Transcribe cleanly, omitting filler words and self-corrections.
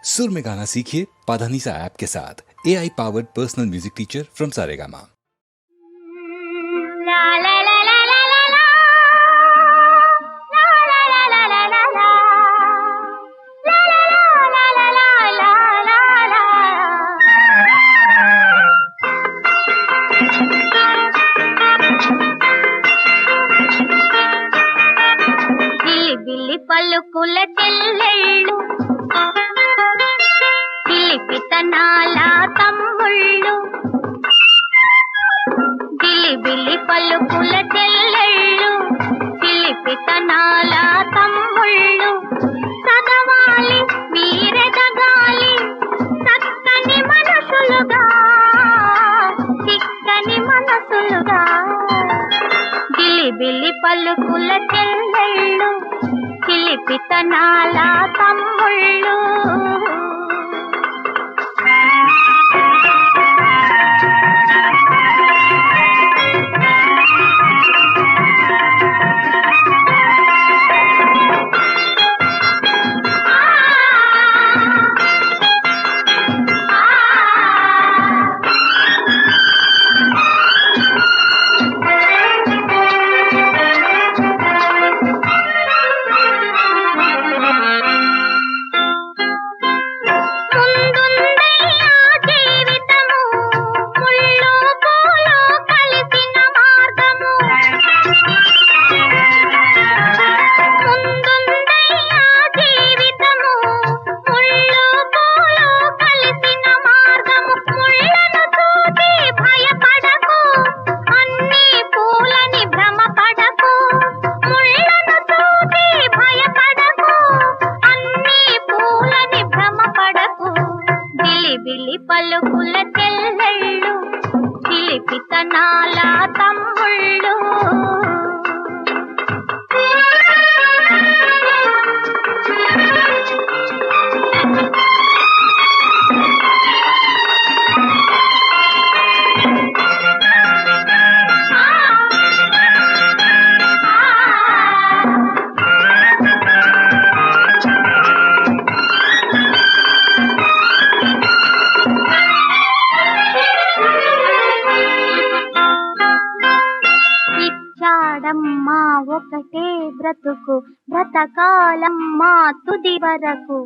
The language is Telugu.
सुर में गाना सीखिए पाधानीसा ऐप के साथ। AI powered personal music teacher from Saregama. బిల్లి పలుకుల చెల్లెళ్ళు పిలిపితనాల తమ్ముళ్ళు బిల్లి పలుకుల చెల్లెళ్ళు పిలిపితనాల తమ్ముళ్ళు చదవాలి మీరెదగాలి చక్కని మనసులుగా చిక్కని మనసులుగా బిల్లి పలుకుల చెల్లెళ్ళు పిలిపితనాల తమ్ముళ్ళు బిల్లి పలుకుల చెల్లెళ్ళు పిలిపితనాల తమ్ముళ్ళు ఇచ్చాడమ్మా ఒకటే బ్రతుకు బ్రతకాలమ్మా తుది వరకు